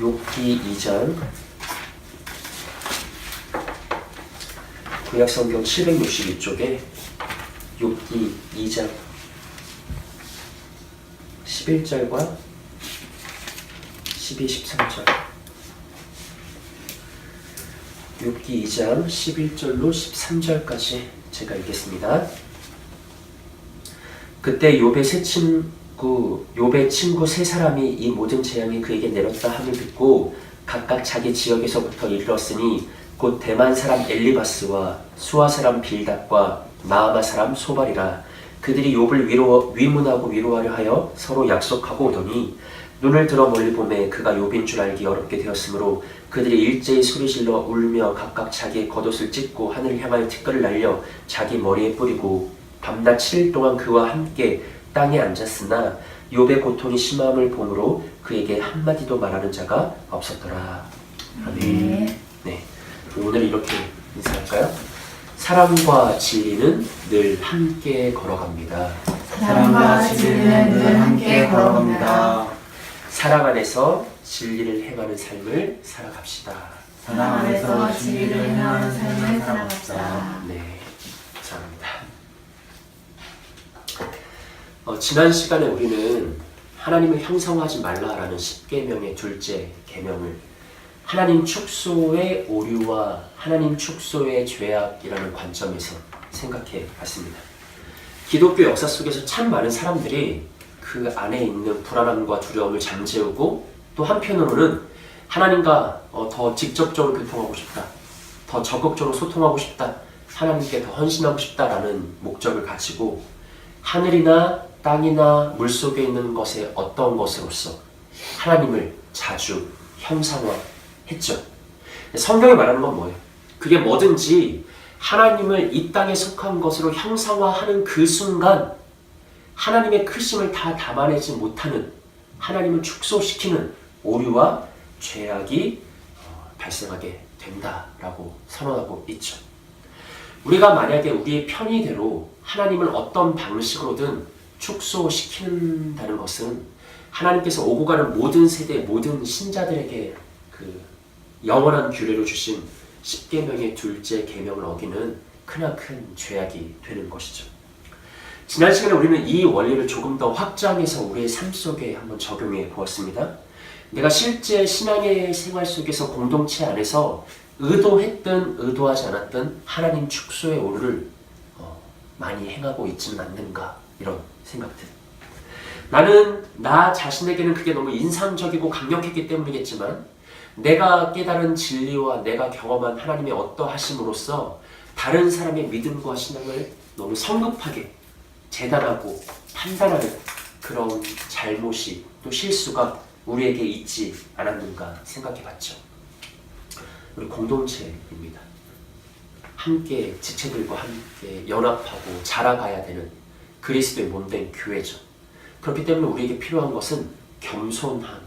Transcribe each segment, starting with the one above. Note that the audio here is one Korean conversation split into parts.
욥기 2장 구약성경 762쪽에 욥기 2장 11절과 12, 13절 욥기 2장 11절로 13절까지 제가 읽겠습니다. 그때 욥의 친구 세 사람이 이 모든 재앙이 그에게 내렸다 함을 듣고 각각 자기 지역에서부터 이르렀으니 곧 대만 사람 엘리바스와 수아 사람 빌닷과 나아마 사람 소발이라. 그들이 욥을 위문하고 위로하려 하여 서로 약속하고 오더니 눈을 들어 멀리 보매 그가 욥인 줄 알기 어렵게 되었으므로 그들이 일제히 소리질러 울며 각각 자기의 겉옷을 찢고 하늘을 향하여 티끌을 날려 자기 머리에 뿌리고 밤낮 7일 동안 그와 함께 땅에 앉았으나 욥의 고통이 심함을 보므로 그에게 한마디도 말하는 자가 없었더라. 아멘. 네, 오늘 이렇게 인사할까요? 사랑과 진리는 늘 함께 걸어갑니다. 사랑과 진리는 늘 함께 걸어갑니다. 사랑 안에서 진리를 행하는 삶을 살아갑시다. 사랑 안에서 진리를 행하는 삶을 살아갑시다. 네, 감사합니다. 지난 시간에 우리는 하나님을 형상화하지 말라라는 10계명의 둘째 계명을 하나님 축소의 오류와 하나님 축소의 죄악이라는 관점에서 생각해 봤습니다. 기독교 역사 속에서 참 많은 사람들이 그 안에 있는 불안함과 두려움을 잠재우고 또 한편으로는 하나님과 더 직접적으로 교통하고 싶다, 더 적극적으로 소통하고 싶다, 하나님께 더 헌신하고 싶다라는 목적을 가지고 하늘이나 땅이나 물속에 있는 것의 어떤 것으로서 하나님을 자주 형상화했죠. 성경이 말하는 건 뭐예요? 그게 뭐든지 하나님을 이 땅에 속한 것으로 형상화하는 그 순간 하나님의 크심을 다 담아내지 못하는, 하나님을 축소시키는 오류와 죄악이 발생하게 된다라고 선언하고 있죠. 우리가 만약에 우리의 편의대로 하나님을 어떤 방식으로든 축소시킨다는 것은 하나님께서 오고 가는 모든 세대, 모든 신자들에게 그 영원한 규례로 주신 10계명의 둘째 계명을 어기는 크나큰 죄악이 되는 것이죠. 지난 시간에 우리는 이 원리를 조금 더 확장해서 우리의 삶 속에 한번 적용해 보았습니다. 내가 실제 신앙의 생활 속에서 공동체 안에서 의도했든 의도하지 않았든 하나님 축소의 오류를 많이 행하고 있지는 않는가, 이런 생각들. 나는 나 자신에게는 그게 너무 인상적이고 강력했기 때문이겠지만 내가 깨달은 진리와 내가 경험한 하나님의 어떠하심으로써 다른 사람의 믿음과 신앙을 너무 성급하게 재단하고 판단하는 그런 잘못이 또 실수가 우리에게 있지 않았는가 생각해 봤죠. 우리 공동체입니다. 함께 지체들과 함께 연합하고 자라가야 되는 그리스도의 몸된 교회죠. 그렇기 때문에 우리에게 필요한 것은 겸손함입니다.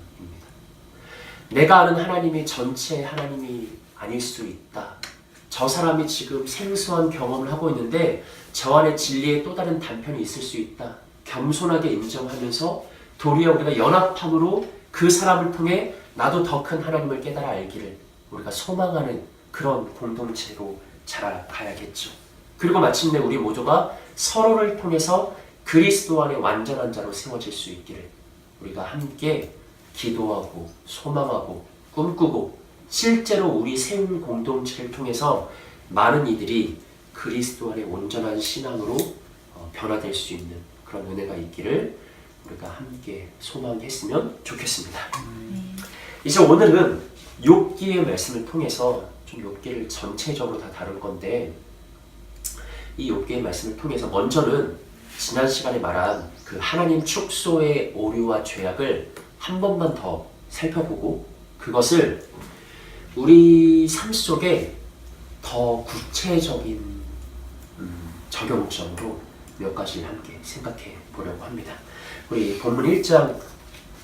내가 아는 하나님이 전체 하나님이 아닐 수 있다. 저 사람이 지금 생소한 경험을 하고 있는데 저 안에 진리의 또 다른 단편이 있을 수 있다. 겸손하게 인정하면서 도리어 우리가 연합함으로 그 사람을 통해 나도 더 큰 하나님을 깨달아 알기를 우리가 소망하는 그런 공동체로 자라가야겠죠. 그리고 마침내 우리 모두가 서로를 통해서 그리스도 안에 완전한 자로 세워질 수 있기를 우리가 함께 기도하고 소망하고 꿈꾸고 실제로 우리 세운 공동체를 통해서 많은 이들이 그리스도 안에 온전한 신앙으로 변화될 수 있는 그런 은혜가 있기를 우리가 함께 소망했으면 좋겠습니다. 이제 오늘은 욥기의 말씀을 통해서 좀 욥기를 전체적으로 다 다룰 건데, 이 욥기의 말씀을 통해서 먼저는 지난 시간에 말한 그 하나님 축소의 오류와 죄악을 한 번만 더 살펴보고 그것을 우리 삶 속에 더 구체적인 적용점으로 몇 가지 함께 생각해 보려고 합니다. 우리 본문 1장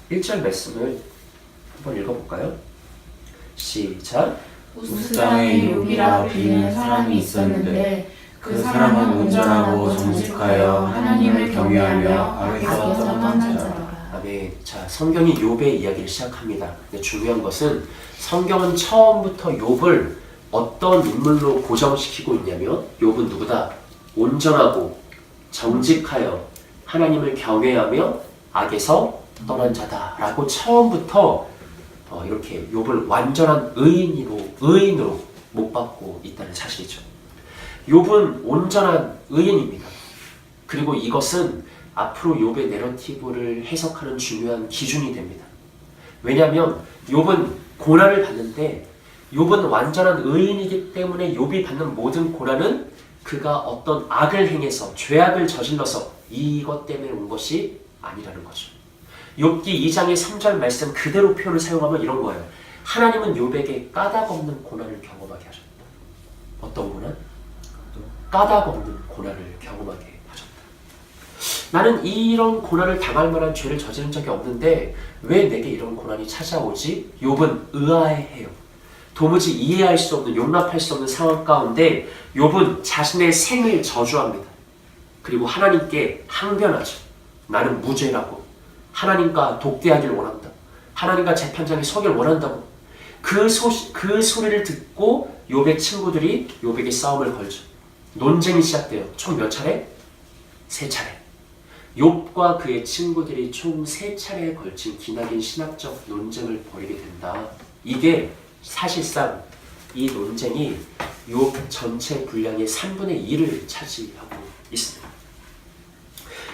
1절 말씀을 한번 읽어볼까요? 시작! 우스 땅에 욥이라 불리는 사람이 있었는데 그 사람은 온전하고 정직하여 하나님을 경외하며 악에서 떠난 자라. 아멘. 아멘. 자, 성경이 욥의 이야기를 시작합니다. 근데 중요한 것은 성경은 처음부터 욥을 어떤 인물로 고정시키고 있냐면 욥은 누구다? 온전하고 정직하여 하나님을 경외하며 악에서 떠난 자다라고 처음부터 이렇게 욥을 완전한 의인으로 못 받고 있다는 사실이죠. 욥은 온전한 의인입니다. 그리고 이것은 앞으로 욥의 내러티브를 해석하는 중요한 기준이 됩니다. 왜냐하면 욥은 고난을 받는데 욥은 완전한 의인이기 때문에 욥이 받는 모든 고난은 그가 어떤 악을 행해서 죄악을 저질러서 이것 때문에 온 것이 아니라는 거죠. 욥기 2장의 3절 말씀 그대로 표현을 사용하면 이런 거예요. 하나님은 욥에게 까닭 없는 고난을 경험하게 하셨다. 어떤 고난? 까닭 없는 고난을 경험하게 하셨다. 나는 이런 고난을 당할 만한 죄를 저지른 적이 없는데 왜 내게 이런 고난이 찾아오지? 욥은 의아해해요. 도무지 이해할 수 없는, 용납할 수 없는 상황 가운데 욥은 자신의 생을 저주합니다. 그리고 하나님께 항변하죠. 나는 무죄라고. 하나님과 독대하기를 원한다. 하나님과 재판장에 서길 원한다고. 그 소리를 듣고 욥의 친구들이 욥에게 싸움을 걸죠. 논쟁이 시작돼요. 총 몇 차례? 3차례. 욥과 그의 친구들이 총 3차례에 걸친 기나긴 신학적 논쟁을 벌이게 된다. 이게 사실상 이 논쟁이 욥 전체 분량의 3분의 2를 차지하고 있습니다.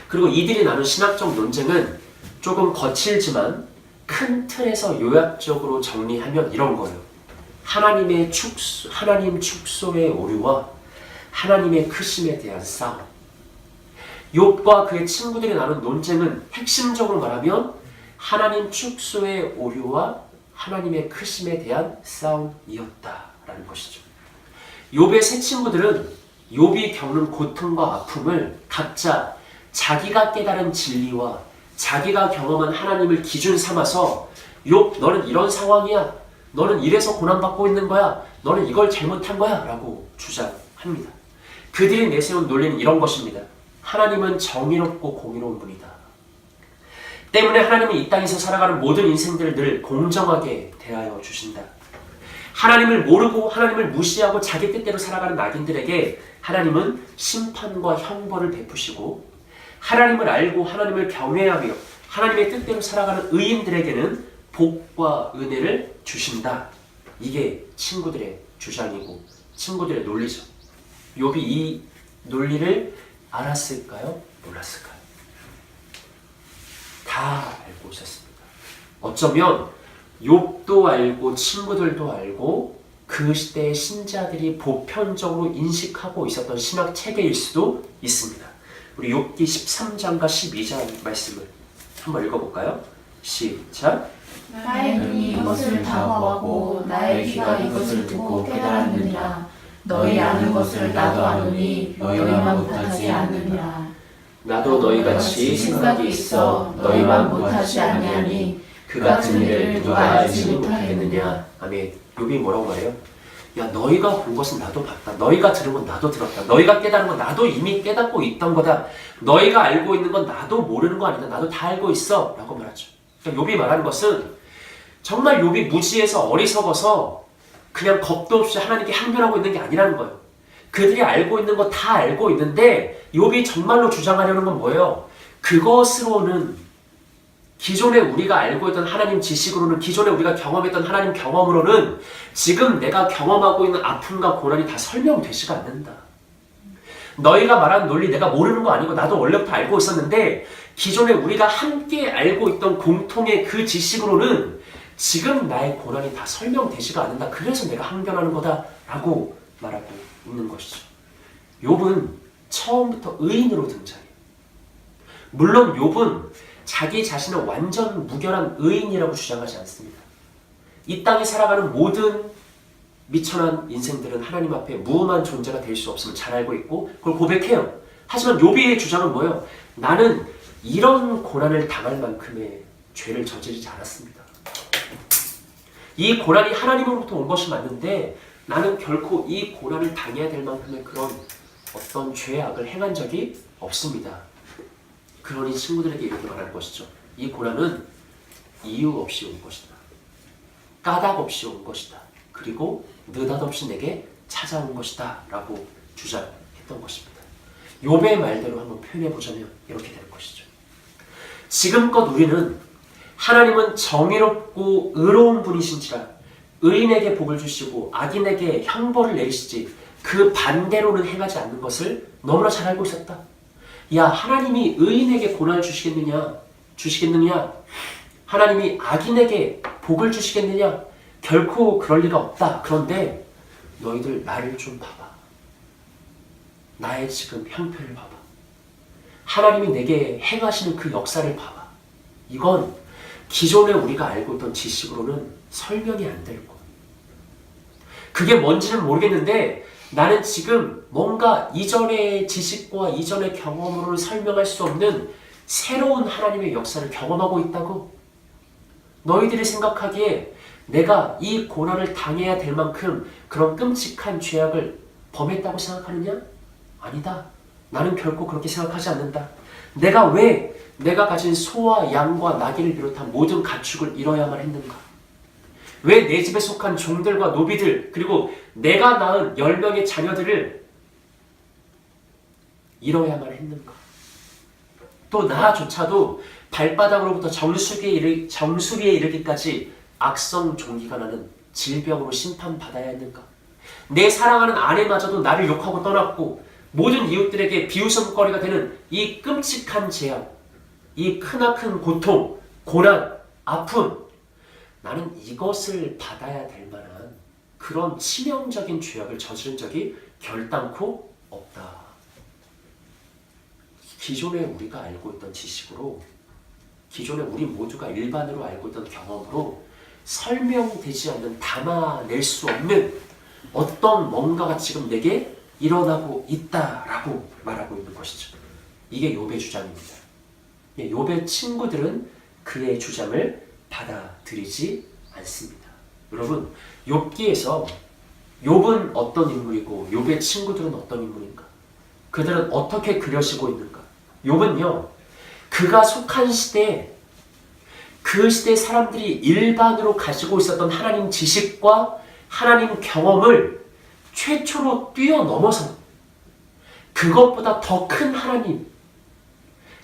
그리고 이들이 나눈 신학적 논쟁은 조금 거칠지만 큰 틀에서 요약적으로 정리하면 이런 거예요. 하나님 축소의 오류와 하나님의 크심에 대한 싸움. 욥과 그의 친구들이 나눈 논쟁은 핵심적으로 말하면 하나님 축소의 오류와 하나님의 크심에 대한 싸움이었다라는 것이죠. 욥의 세 친구들은 욥이 겪는 고통과 아픔을 각자 자기가 깨달은 진리와 자기가 경험한 하나님을 기준 삼아서 욥, 너는 이런 상황이야. 너는 이래서 고난받고 있는 거야. 너는 이걸 잘못한 거야. 라고 주장합니다. 그들이 내세운 논리는 이런 것입니다. 하나님은 정의롭고 공의로운 분이다. 때문에 하나님은 이 땅에서 살아가는 모든 인생들을 늘 공정하게 대하여 주신다. 하나님을 모르고 하나님을 무시하고 자기 뜻대로 살아가는 악인들에게 하나님은 심판과 형벌을 베푸시고 하나님을 알고 하나님을 경외하며 하나님의 뜻대로 살아가는 의인들에게는 복과 은혜를 주신다. 이게 친구들의 주장이고 친구들의 논리죠. 욥이 이 논리를 알았을까요? 몰랐을까요? 다 알고 있었습니다. 어쩌면 욥도 알고 친구들도 알고 그 시대의 신자들이 보편적으로 인식하고 있었던 신학 체계일 수도 있습니다. 우리 욥기 13장과 12장 말씀을 한번 읽어볼까요? 시작! 나의 눈이 이것을 다 보았고 나의 귀가 이것을 듣고 깨달았느니라. 너희 아는 것을 나도 아노니 너희만 못하지 않느니라. 나도 너희같이 생각이 있어 너희만 못하지 아니하니 그 같은 일을 누가 알지 못하겠느냐. 아멘. 욥이 뭐라고 말해요? 야, 너희가 본 것은 나도 봤다. 너희가 들은 건 나도 들었다. 너희가 깨달은 건 나도 이미 깨닫고 있던 거다. 너희가 알고 있는 건 나도 모르는 거 아니다. 나도 다 알고 있어. 라고 말하죠. 그러니까 욥이 말하는 것은 정말 욥이 무지해서 어리석어서 그냥 겁도 없이 하나님께 항변하고 있는 게 아니라는 거예요. 그들이 알고 있는 거 다 알고 있는데 욥이 정말로 주장하려는 건 뭐예요? 그것으로는 기존에 우리가 알고 있던 하나님 지식으로는 기존에 우리가 경험했던 하나님 경험으로는 지금 내가 경험하고 있는 아픔과 고난이 다 설명되지가 않는다. 너희가 말하는 논리 내가 모르는 거 아니고 나도 원래부터 알고 있었는데 기존에 우리가 함께 알고 있던 공통의 그 지식으로는 지금 나의 고난이 다 설명되지가 않는다. 그래서 내가 항변하는 거다 라고 말하고 있는 것이죠. 욥은 처음부터 의인으로 등장해요. 물론 욥은 자기 자신을 완전 무결한 의인이라고 주장하지 않습니다. 이 땅에 살아가는 모든 미천한 인생들은 하나님 앞에 무음한 존재가 될 수 없음을 잘 알고 있고 그걸 고백해요. 하지만 욥의 주장은 뭐예요? 나는 이런 고난을 당할 만큼의 죄를 저지르지 않았습니다. 이 고난이 하나님으로부터 온 것이 맞는데 나는 결코 이 고난을 당해야 될 만큼의 그런 어떤 죄악을 행한 적이 없습니다. 그러니 친구들에게 이렇게 말하는 것이죠. 이 고난은 이유 없이 온 것이다. 까닭 없이 온 것이다. 그리고 느닷없이 내게 찾아온 것이다 라고 주장했던 것입니다. 욥의 말대로 한번 표현해보자면 이렇게 되는 것이죠. 지금껏 우리는 하나님은 정의롭고 의로운 분이신지라 의인에게 복을 주시고 악인에게 형벌을 내리시지 그 반대로는 행하지 않는 것을 너무나 잘 알고 있었다. 야, 하나님이 의인에게 고난을 주시겠느냐? 하나님이 악인에게 복을 주시겠느냐? 결코 그럴 리가 없다. 그런데 너희들 나를 좀 봐봐. 나의 지금 형편을 봐봐. 하나님이 내게 행하시는 그 역사를 봐봐. 이건 기존에 우리가 알고 있던 지식으로는 설명이 안 될 거야. 그게 뭔지는 모르겠는데 나는 지금 뭔가 이전의 지식과 이전의 경험으로는 설명할 수 없는 새로운 하나님의 역사를 경험하고 있다고. 너희들이 생각하기에 내가 이 고난을 당해야 될 만큼 그런 끔찍한 죄악을 범했다고 생각하느냐? 아니다. 나는 결코 그렇게 생각하지 않는다. 내가 왜 내가 가진 소와 양과 나귀를 비롯한 모든 가축을 잃어야만 했는가? 왜 내 집에 속한 종들과 노비들 그리고 내가 낳은 10명의 자녀들을 잃어야만 했는가? 또 나조차도 발바닥으로부터 정수리에 이르기까지 악성 종기가 나는 질병으로 심판받아야 했는가? 내 사랑하는 아내마저도 나를 욕하고 떠났고 모든 이웃들에게 비웃음거리가 되는 이 끔찍한 재앙, 이 크나큰 고통, 고난, 아픔, 나는 이것을 받아야 될 만한 그런 치명적인 죄악을 저지른 적이 결단코 없다. 기존에 우리가 알고 있던 지식으로, 기존에 우리 모두가 일반으로 알고 있던 경험으로 설명되지 않는, 담아낼 수 없는 어떤 뭔가가 지금 내게 일어나고 있다라고 말하고 있는 것이죠. 이게 욥의 주장입니다. 욥의 친구들은 그의 주장을 받아들이지 않습니다. 여러분, 욥기에서 욥은 어떤 인물이고 욥의 친구들은 어떤 인물인가? 그들은 어떻게 그려지고 있는가? 욥은요, 그가 속한 시대에 그 시대 사람들이 일반으로 가지고 있었던 하나님 지식과 하나님 경험을 최초로 뛰어넘어서 그것보다 더 큰 하나님,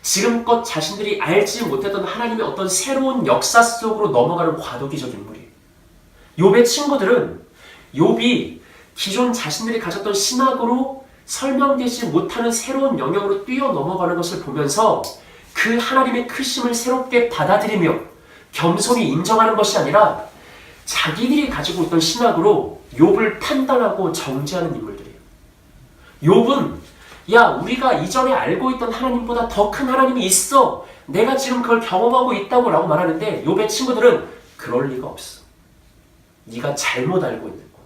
지금껏 자신들이 알지 못했던 하나님의 어떤 새로운 역사 속으로 넘어가는 과도기적 인물이에요. 욥의 친구들은 욥이 기존 자신들이 가졌던 신학으로 설명되지 못하는 새로운 영역으로 뛰어넘어가는 것을 보면서 그 하나님의 크심을 새롭게 받아들이며 겸손히 인정하는 것이 아니라 자기들이 가지고 있던 신학으로 욥을 판단하고 정죄하는 인물들이에요. 욥은 야, 우리가 이전에 알고 있던 하나님보다 더 큰 하나님이 있어. 내가 지금 그걸 경험하고 있다고 라고 말하는데 욥의 친구들은 그럴 리가 없어. 네가 잘못 알고 있는 거야.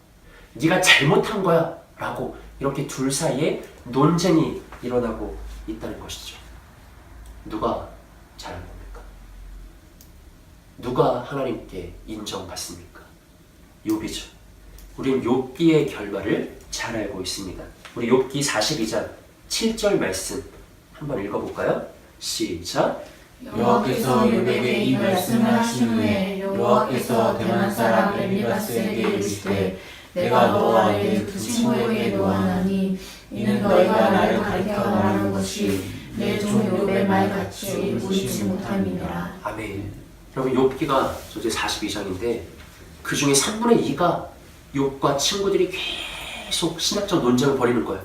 네가 잘못한 거야. 라고 이렇게 둘 사이에 논쟁이 일어나고 있다는 것이죠. 누가 잘한 겁니까? 누가 하나님께 인정받습니까? 욥이죠. 우린 욥기의 결말을 잘 알고 있습니다. 우리 욥기 42장 7절 말씀 한번 읽어볼까요? 시작! 여호와께서 욥에게 이 말씀을 하신 후에 여호와께서 대만 사람 엘리바스에게 이르시되 내가 너와 내 두 친구에게 노하나니 이는 너희가 나를 가리켜 말하는 것이 내 종 욥의 말같이 무리치 못함이니라. 아멘. 여러분, 욥기가 이제 42장인데 그 중에 3분의 2가 욥과 친구들이 계속 신학적 논쟁을 벌이는 거예요.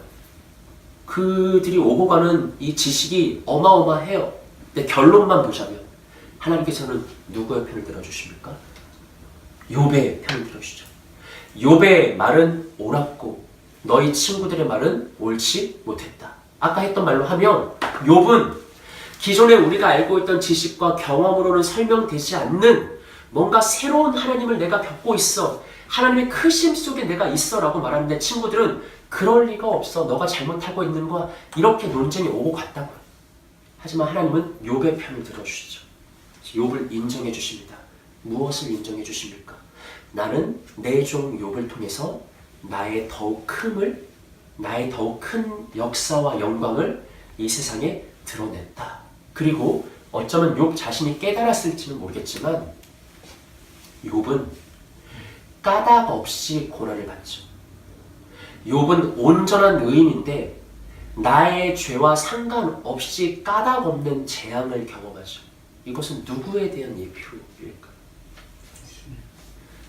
그들이 오고 가는 이 지식이 어마어마해요. 근데 결론만 보자면 하나님께서는 누구의 편을 들어주십니까? 욥의 편을 들어주시죠. 욥의 말은 옳았고 너희 친구들의 말은 옳지 못했다. 아까 했던 말로 하면 욥은 기존에 우리가 알고 있던 지식과 경험으로는 설명되지 않는 뭔가 새로운 하나님을 내가 겪고 있어. 하나님의 크심 속에 내가 있어 라고 말하는데 친구들은 그럴 리가 없어. 너가 잘못하고 있는 거야. 이렇게 논쟁이 오고 갔다고요. 하지만 하나님은 욥의 편을 들어주시죠. 욥을 인정해 주십니다. 무엇을 인정해 주십니까? 나는 내 종 욥을 통해서 나의 더욱 큰 역사와 영광을 이 세상에 드러냈다. 그리고 어쩌면 욥 자신이 깨달았을지는 모르겠지만 욥은 까닭 없이 고난을 받죠. 욥은 온전한 의인인데 나의 죄와 상관없이 까닭 없는 재앙을 경험하죠. 이것은 누구에 대한 예표일까?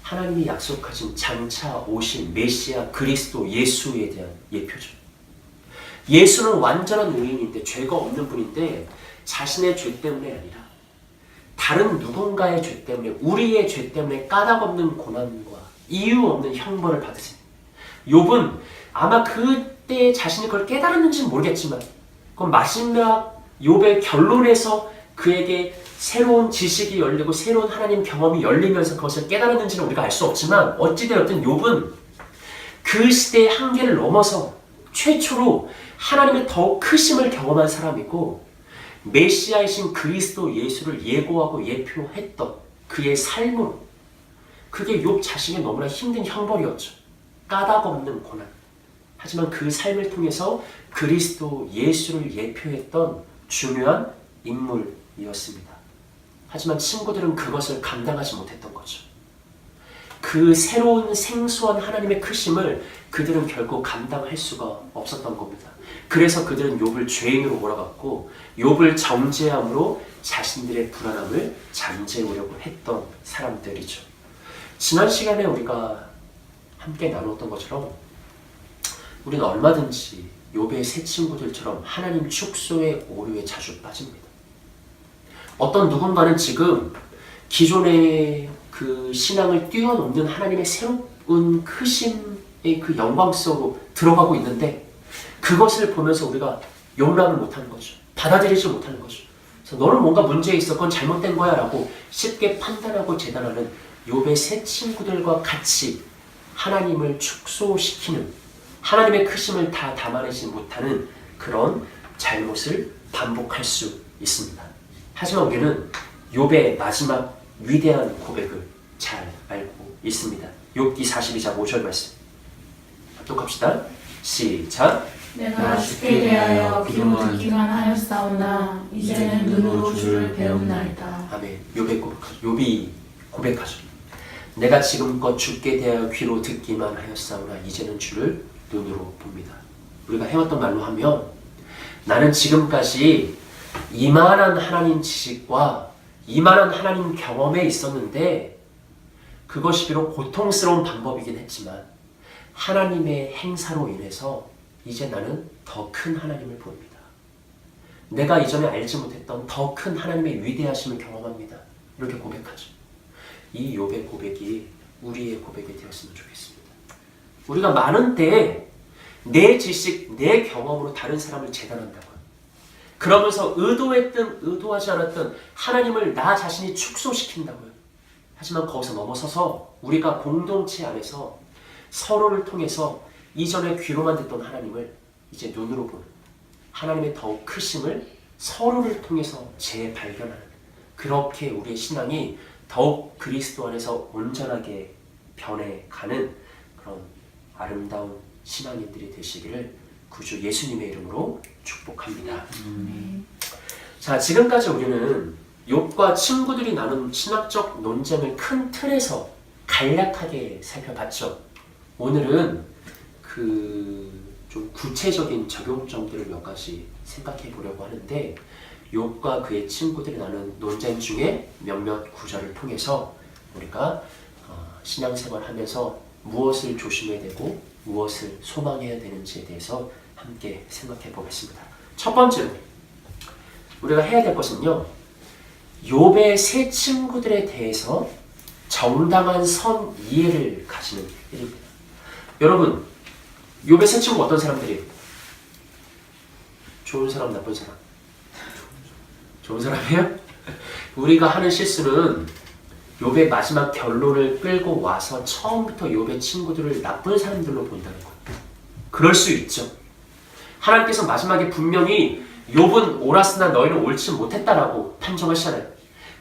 하나님이 약속하신 장차 오신 메시아 그리스도 예수에 대한 예표죠. 예수는 완전한 의인인데 죄가 없는 분인데 자신의 죄 때문에 아니라 다른 누군가의 죄 때문에 우리의 죄 때문에 까닭 없는 고난과 이유 없는 형벌을 받으십니다. 욥은 아마 그때 자신이 그걸 깨달았는지는 모르겠지만 그건 마지막 욥의 결론에서 그에게 새로운 지식이 열리고 새로운 하나님 경험이 열리면서 그것을 깨달았는지는 우리가 알 수 없지만 어찌되었든 욥은 그 시대의 한계를 넘어서 최초로 하나님의 더욱 크심을 경험한 사람이고 메시아이신 그리스도 예수를 예고하고 예표했던 그의 삶으로 그게 욥 자신의 너무나 힘든 형벌이었죠. 까닭 없는 고난. 하지만 그 삶을 통해서 그리스도 예수를 예표했던 중요한 인물이었습니다. 하지만 친구들은 그것을 감당하지 못했던 거죠. 그 새로운 생소한 하나님의 크심을 그들은 결국 감당할 수가 없었던 겁니다. 그래서 그들은 욥을 죄인으로 몰아갔고 욥을 정죄함으로 자신들의 불안함을 잠재우려고 했던 사람들이죠. 지난 시간에 우리가 함께 나눴던 것처럼 우리는 얼마든지 욥의 세 친구들처럼 하나님 축소의 오류에 자주 빠집니다. 어떤 누군가는 지금 기존의 그 신앙을 뛰어넘는 하나님의 새로운 크심의 그 영광 속으로 들어가고 있는데 그것을 보면서 우리가 용납을 못하는 거죠. 받아들이지 못하는 거죠. 그래서 너는 뭔가 문제 있어, 그건 잘못된 거야 라고 쉽게 판단하고 재단하는 욥의 세 친구들과 같이 하나님을 축소시키는 하나님의 크심을 다 담아내지 못하는 그런 잘못을 반복할 수 있습니다. 하지만 우리는 욥의 마지막 위대한 고백을 잘 알고 있습니다. 욥기 42장 5절 말씀 합독합시다. 시작. 내가 주께 대하여 귀로 듣기만 하였사오나 이제는 눈으로 주를 배움나이다. 아멘. 욥이 고백하죠. 내가 지금껏 주께 대하여 귀로 듣기만 하였사오나 이제는 주를 눈으로 봅니다. 우리가 해왔던 말로 하면 나는 지금까지 이만한 하나님 지식과 이만한 하나님 경험에 있었는데 그것이 비록 고통스러운 방법이긴 했지만 하나님의 행사로 인해서 이제 나는 더 큰 하나님을 보입니다. 내가 이전에 알지 못했던 더 큰 하나님의 위대하심을 경험합니다. 이렇게 고백하죠. 이 욥의 고백이 우리의 고백이 되었으면 좋겠습니다. 우리가 많은 때에 내 지식, 내 경험으로 다른 사람을 재단한다고요. 그러면서 의도했든 의도하지 않았든 하나님을 나 자신이 축소시킨다고요. 하지만 거기서 넘어서서 우리가 공동체 안에서 서로를 통해서 이전에 귀로만 듣던 하나님을 이제 눈으로 보는 하나님의 더욱 크심을 서로를 통해서 재발견하는 그렇게 우리의 신앙이 더욱 그리스도 안에서 온전하게 변해가는 그런 아름다운 신앙인들이 되시기를 구주 예수님의 이름으로 축복합니다. 자, 지금까지 우리는 욥과 친구들이 나눈 신학적 논쟁을 큰 틀에서 간략하게 살펴봤죠. 오늘은 그 좀 구체적인 적용점들을 몇 가지 생각해 보려고 하는데 욥과 그의 친구들이 나눈 논쟁 중에 몇몇 구절을 통해서 우리가 신앙생활 하면서 무엇을 조심해야 되고 무엇을 소망해야 되는지에 대해서 함께 생각해 보겠습니다. 첫 번째로 우리가 해야 될 것은요, 욥의 세 친구들에 대해서 정당한 선 이해를 가지는 일입니다. 여러분, 욥의 세 친구 어떤 사람들이에요? 좋은 사람, 나쁜 사람? 좋은 사람이에요? 우리가 하는 실수는 욥의 마지막 결론을 끌고 와서 처음부터 욥의 친구들을 나쁜 사람들로 본다는 거예요. 그럴 수 있죠. 하나님께서 마지막에 분명히 욥은 옳았으나 너희는 옳지 못했다라고 판정하시잖아요.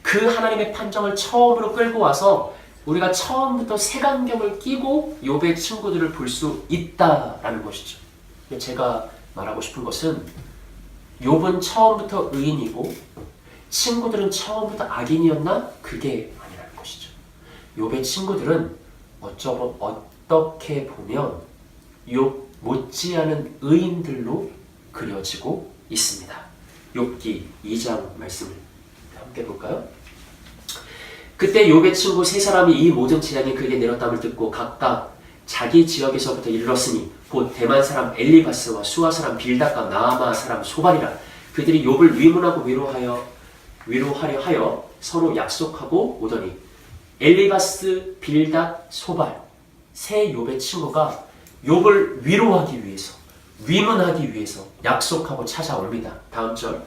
그 하나님의 판정을 처음으로 끌고 와서 우리가 처음부터 색안경을 끼고 욥의 친구들을 볼 수 있다라는 것이죠. 제가 말하고 싶은 것은 욥은 처음부터 의인이고 친구들은 처음부터 악인이었나? 그게 아니라는 것이죠. 욥의 친구들은 어떻게 보면 욥 못지않은 의인들로 그려지고 있습니다. 욥기 2장 말씀을 함께 볼까요? 그때 욥의 친구 세 사람이 이 모든 재앙이 그에게 내렸다함을 듣고 각각 자기 지역에서부터 이르렀으니 곧 대만 사람 엘리바스와 수아 사람 빌닷과 나아마 사람 소발이라. 그들이 욥을 위문하고 위로하려 하여 서로 약속하고 오더니 엘리바스, 빌닷, 소발 세 욥의 친구가 욥을 위로하기 위해서, 위문하기 위해서 약속하고 찾아옵니다. 다음 절.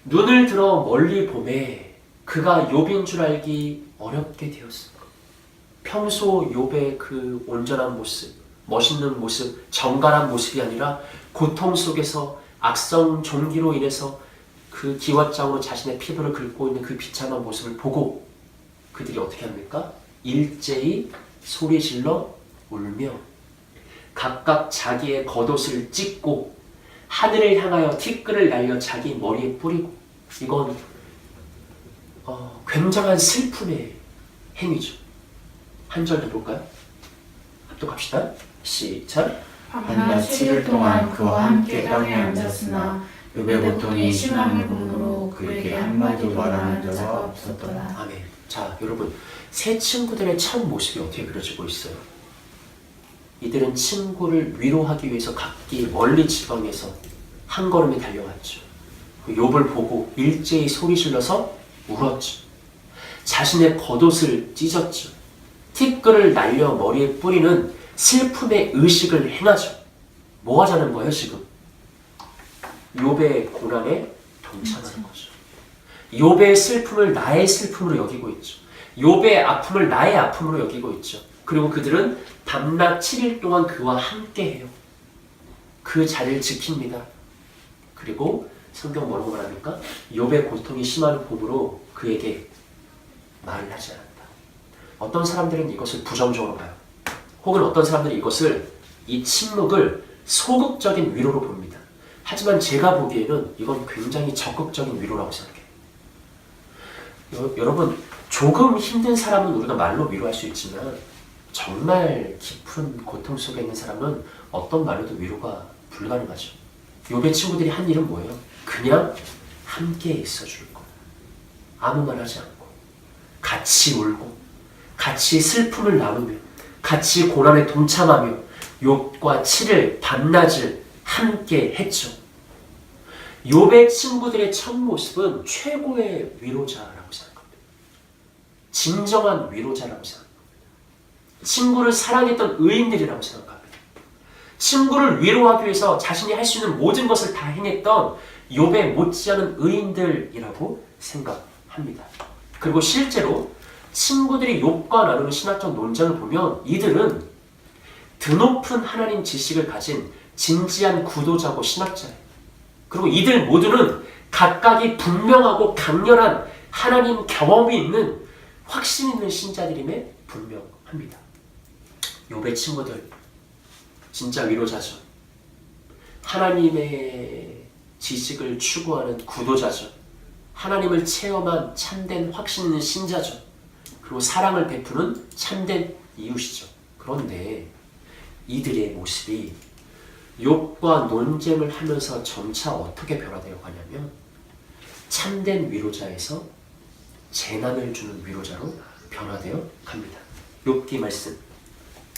눈을 들어 멀리 보매 그가 욥인 줄 알기 어렵게 되었습니다. 평소 욥의 그 온전한 모습, 멋있는 모습, 정갈한 모습이 아니라 고통 속에서 악성 종기로 인해서 그 기왓장으로 자신의 피부를 긁고 있는 그 비참한 모습을 보고 그들이 어떻게 합니까? 일제히 소리질러 울며 각각 자기의 겉옷을 찢고 하늘을 향하여 티끌을 날려 자기 머리에 뿌리고. 이건 굉장한 슬픔의 행위죠. 한 절 더 볼까요? 합독합시다. 시작. 밤낮 7일 동안 그와 함께 땅에 앉았으나 욥의 고통이 심함을 보므로 그에게 한마디도 말하는 자가 없었더라. 아멘. 자, 여러분, 세 친구들의 첫 모습이 어떻게 그려지고 있어요? 이들은 친구를 위로하기 위해서 각기 멀리 지방에서 한 걸음에 달려왔죠. 욥을 보고 일제히 소리 질러서 울었죠. 자신의 겉옷을 찢었죠. 티끌을 날려 머리에 뿌리는 슬픔의 의식을 행하죠. 뭐 하자는 거예요, 지금? 욥의 고난에 동참하는 거죠. 욥의 슬픔을 나의 슬픔으로 여기고 있죠. 욥의 아픔을 나의 아픔으로 여기고 있죠. 그리고 그들은 밤낮 7일 동안 그와 함께해요. 그 자리를 지킵니다. 그리고 성경 뭐라고 말합니까? 욥의 고통이 심한 봄으로 그에게 말을 하지 않았다. 어떤 사람들은 이것을 부정적으로 봐요. 혹은 어떤 사람들은 이 침묵을 소극적인 위로로 봅니다. 하지만 제가 보기에는 이건 굉장히 적극적인 위로라고 생각해요. 여러분, 조금 힘든 사람은 우리가 말로 위로할 수 있지만 정말 깊은 고통 속에 있는 사람은 어떤 말로도 위로가 불가능하죠. 욥의 친구들이 한 일은 뭐예요? 그냥 함께 있어줄 거. 아무 말 하지 않고 같이 울고 같이 슬픔을 나누며 같이 고난에 동참하며 욥과 7일 밤낮을 함께 했죠. 욥의 친구들의 첫 모습은 최고의 위로자라고 생각합니다. 진정한 위로자라고 생각합니다. 친구를 사랑했던 의인들이라고 생각합니다. 친구를 위로하기 위해서 자신이 할 수 있는 모든 것을 다 행했던 욥의 못지않은 의인들이라고 생각합니다. 그리고 실제로 친구들이 욥과 나누는 신학적 논쟁을 보면 이들은 드높은 하나님 지식을 가진 진지한 구도자고 신학자예요. 그리고 이들 모두는 각각이 분명하고 강렬한 하나님 경험이 있는 확신 있는 신자들임에 분명합니다. 욥의 친구들 진짜 위로자죠. 하나님의 지식을 추구하는 구도자죠. 하나님을 체험한 참된 확신 있는 신자죠. 그리고 사랑을 베푸는 참된 이웃이죠. 그런데 이들의 모습이 욥과 논쟁을 하면서 점차 어떻게 변화되어 가냐면 참된 위로자에서 재난을 주는 위로자로 변화되어 갑니다. 욥기 말씀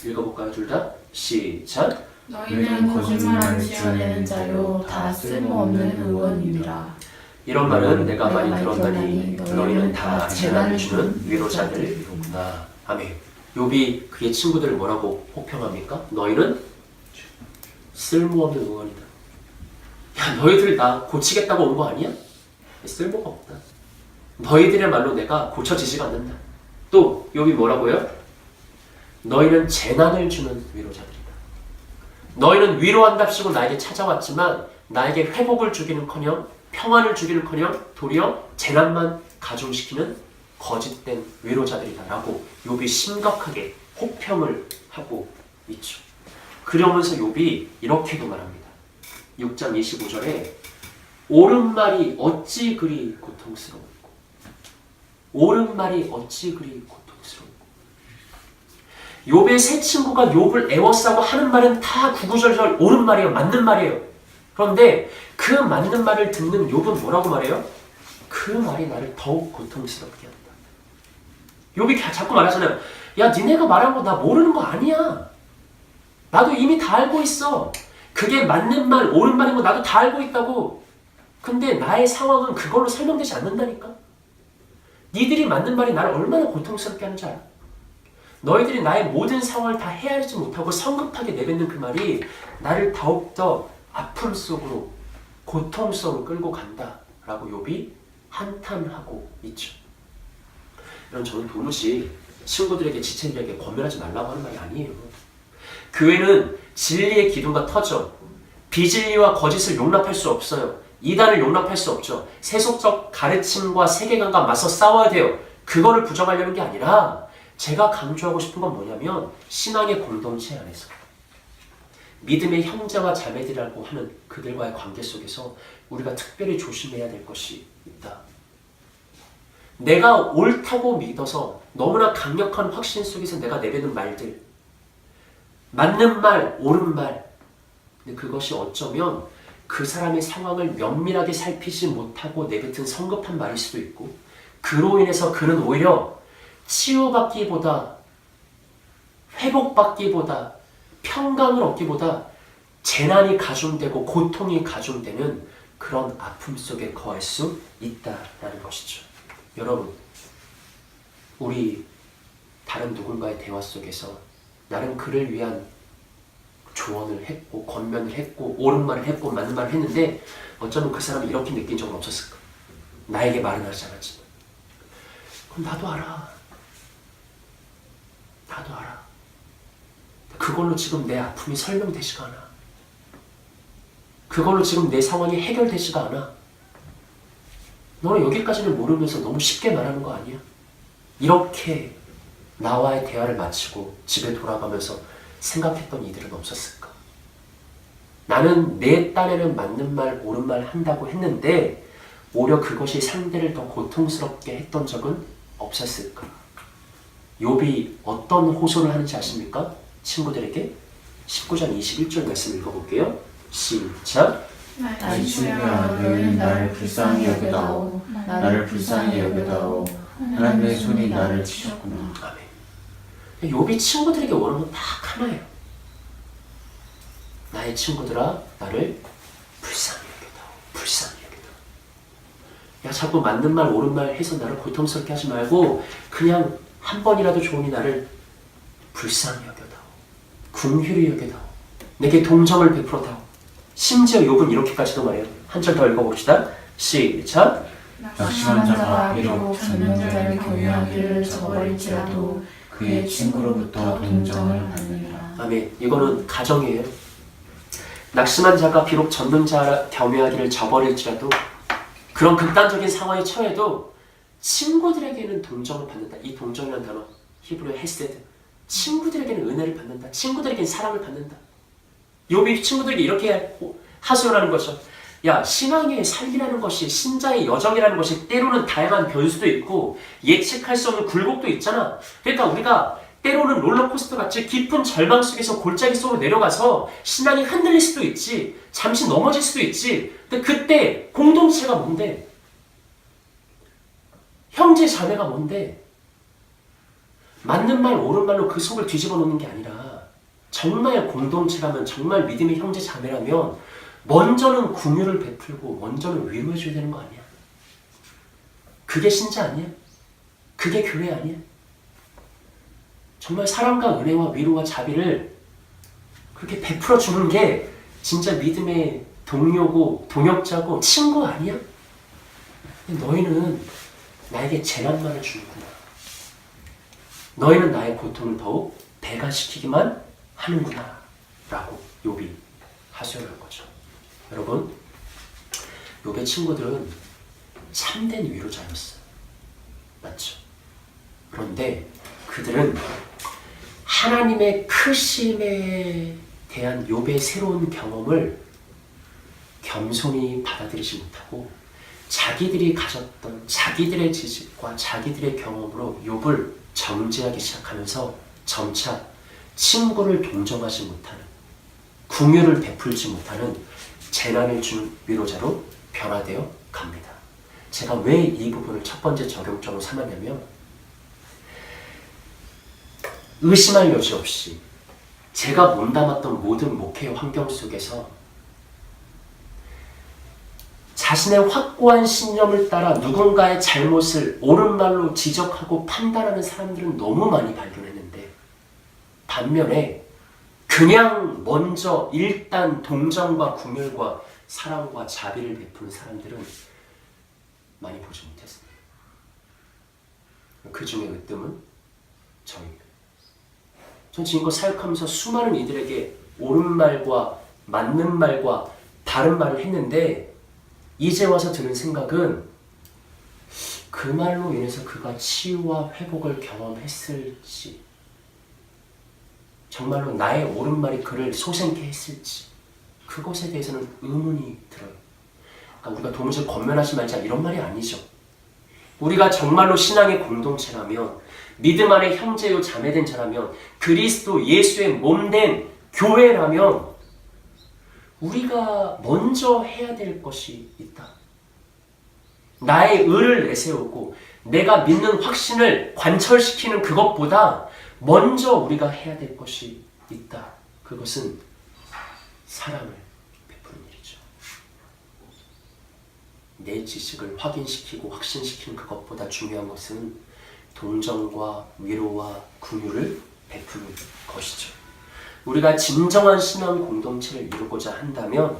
읽어볼까요? 둘 다 시작. 너희는 거짓말을 지어내는 자요 다 쓸모없는 의원이라. 이런 말은 내가 많이 들었나니 너희는 다 재난을 주는 위로자들이로구나. 아멘. 욥이 그의 친구들을 뭐라고 혹평합니까? 너희는 쓸모없는 의원이다. 야, 너희들 나 고치겠다고 온 거 아니야? 쓸모가 없다. 너희들의 말로 내가 고쳐지지가 않는다. 또 욥이 뭐라고요? 너희는 재난을 주는 위로자들이다. 너희는 위로한답시고 나에게 찾아왔지만 나에게 회복을 주기는커녕 평안을 주기는커녕 도리어 재난만 가중시키는 거짓된 위로자들이다라고 욥이 심각하게 혹평을 하고 있죠. 그러면서 욥이 이렇게도 말합니다. 6장 25절에 옳은 말이 어찌 그리 고통스러운고. 옳은 말이 어찌 그리 고통스러운고. 욥의 세 친구가 욥을 애워싸고 하는 말은 다 구구절절 옳은 말이에요. 맞는 말이에요. 그런데 그 맞는 말을 듣는 욥은 뭐라고 말해요? 그 말이 나를 더욱 고통스럽게 한다. 욥이 자꾸 말하잖아요. 야, 니네가 말한 거 나 모르는 거 아니야. 나도 이미 다 알고 있어. 그게 맞는 말, 옳은 말인 거 나도 다 알고 있다고. 근데 나의 상황은 그걸로 설명되지 않는다니까. 니들이 맞는 말이 나를 얼마나 고통스럽게 하는지 알아? 너희들이 나의 모든 상황을 다 헤아리지 못하고 성급하게 내뱉는 그 말이 나를 더욱더 아픔 속으로, 고통 속으로 끌고 간다라고 욥이 한탄하고 있죠. 이런 저는 도무지 친구들에게 지체들에게 권면하지 말라고 하는 말이 아니에요. 교회는 진리의 기둥과 터져 비진리와 거짓을 용납할 수 없어요. 이단을 용납할 수 없죠. 세속적 가르침과 세계관과 맞서 싸워야 돼요. 그거를 부정하려는 게 아니라 제가 강조하고 싶은 건 뭐냐면 신앙의 공동체 안에서 믿음의 형제와 자매들이라고 하는 그들과의 관계 속에서 우리가 특별히 조심해야 될 것이 있다. 내가 옳다고 믿어서 너무나 강력한 확신 속에서 내가 내뱉는 말들, 맞는 말, 옳은 말, 근데 그것이 어쩌면 그 사람의 상황을 면밀하게 살피지 못하고 내뱉은 성급한 말일 수도 있고, 그로 인해서 그는 오히려 치유받기보다 회복받기보다 평강을 얻기보다 재난이 가중되고 고통이 가중되는 그런 아픔 속에 거할 수 있다라는 것이죠. 여러분, 우리 다른 누군가의 대화 속에서 나는 그를 위한 조언을 했고 권면을 했고 옳은 말을 했고 맞는 말을 했는데 어쩌면 그 사람이 이렇게 느낀 적은 없었을까? 나에게 말은 하지 않았지만. 그럼 나도 알아. 나도 알아. 그걸로 지금 내 아픔이 설명되지가 않아. 그걸로 지금 내 상황이 해결되지가 않아. 너는 여기까지는 모르면서 너무 쉽게 말하는 거 아니야? 이렇게 나와의 대화를 마치고 집에 돌아가면서 생각했던 이들은 없었을까? 나는 내 딴에는 맞는 말, 옳은 말 한다고 했는데 오히려 그것이 상대를 더 고통스럽게 했던 적은 없었을까? 욥이 어떤 호소를 하는지 아십니까? 친구들에게 19장 21절 말씀 읽어볼게요. 시작! 나의 친구야, 너희는 나를 불쌍히 여겨다오. 나를 불쌍히 여겨다오. 하나님의 손이 나를 치셨구나. 아멘. 욥이 친구들에게 원하는 건 딱 하나예요. 나의 친구들아, 나를 불쌍히 여겨다오. 불쌍히 여겨다오. 야, 자꾸 맞는 말, 옳은 말 해서 나를 고통스럽게 하지 말고 그냥 한 번이라도 좋으니 나를 불쌍히 여겨다오. 긍휼히 여겨다오. 내게 동정을 베풀어다오. 심지어 욥은 이렇게까지도 말해요. 한 절 더 읽어봅시다. 시작! 낙심한 자가 비록 전능자를 경외하기를 저버릴지라도 그의 친구로부터 동정을 받느니라. 아멘. 이거는 가정이에요. 낙심한 자가 비록 전능자 경외하기를 저버릴지라도 그런 극단적인 상황에 처해도 친구들에게는 동정을 받는다. 이 동정이라는 단어 히브리어 헤세드. 친구들에게는 은혜를 받는다. 친구들에게는 사랑을 받는다. 욥이 친구들에게 이렇게 하소연하는 거죠. 야, 신앙의 삶이라는 것이, 신자의 여정이라는 것이 때로는 다양한 변수도 있고 예측할 수 없는 굴곡도 있잖아. 그러니까 우리가 때로는 롤러코스터 같이 깊은 절망 속에서 골짜기 속으로 내려가서 신앙이 흔들릴 수도 있지. 잠시 넘어질 수도 있지. 근데 그때 공동체가 뭔데? 형제 자매가 뭔데? 맞는 말, 옳은 말로 그 속을 뒤집어 놓는 게 아니라 정말 공동체라면, 정말 믿음의 형제 자매라면 먼저는 긍휼을 베풀고 먼저는 위로해줘야 되는 거 아니야? 그게 신자 아니야? 그게 교회 아니야? 정말 사랑과 은혜와 위로와 자비를 그렇게 베풀어주는 게 진짜 믿음의 동료고 동역자고 친구 아니야? 너희는 나에게 재난만을 주는구나. 너희는 나의 고통을 더욱 배가시키기만 하는구나 라고 욥이 하소연한 거죠. 여러분, 욥의 친구들은 참된 위로자였어요. 맞죠? 그런데 그들은 하나님의 크심에 대한 욥의 새로운 경험을 겸손히 받아들이지 못하고 자기들이 가졌던 자기들의 지식과 자기들의 경험으로 욥을 정죄하기 시작하면서 점차 친구를 동정하지 못하는, 궁유를 베풀지 못하는 재난을 주는 위로자로 변화되어 갑니다. 제가 왜 이 부분을 첫 번째 적용점으로 삼았냐면, 의심할 여지 없이 제가 몸담았던 모든 목회 환경 속에서 자신의 확고한 신념을 따라 누군가의 잘못을 옳은 말로 지적하고 판단하는 사람들은 너무 많이 발견했는데, 반면에 그냥 먼저 일단 동정과 궁율과 사랑과 자비를 베푸는 사람들은 많이 보지 못했습니다. 그 중에 으뜸은 저입니다. 전 지금껏 사역하면서 수많은 이들에게 옳은 말과 맞는 말과 바른 말을 했는데, 이제 와서 드는 생각은 그 말로 인해서 그가 치유와 회복을 경험했을지, 정말로 나의 옳은 말이 그를 소생케 했을지, 그것에 대해서는 의문이 들어요. 그러니까 우리가 도무지 권면하지 말자 이런 말이 아니죠. 우리가 정말로 신앙의 공동체라면, 믿음 안에 형제요 자매된 자라면, 그리스도 예수의 몸된 교회라면 우리가 먼저 해야 될 것이 있다. 나의 의를 내세우고 내가 믿는 확신을 관철시키는 그것보다 먼저 우리가 해야 될 것이 있다. 그것은 사랑을 베푸는 일이죠. 내 지식을 확인시키고 확신시키는 그것보다 중요한 것은 동정과 위로와 긍휼을 베푸는 것이죠. 우리가 진정한 신앙 공동체를 이루고자 한다면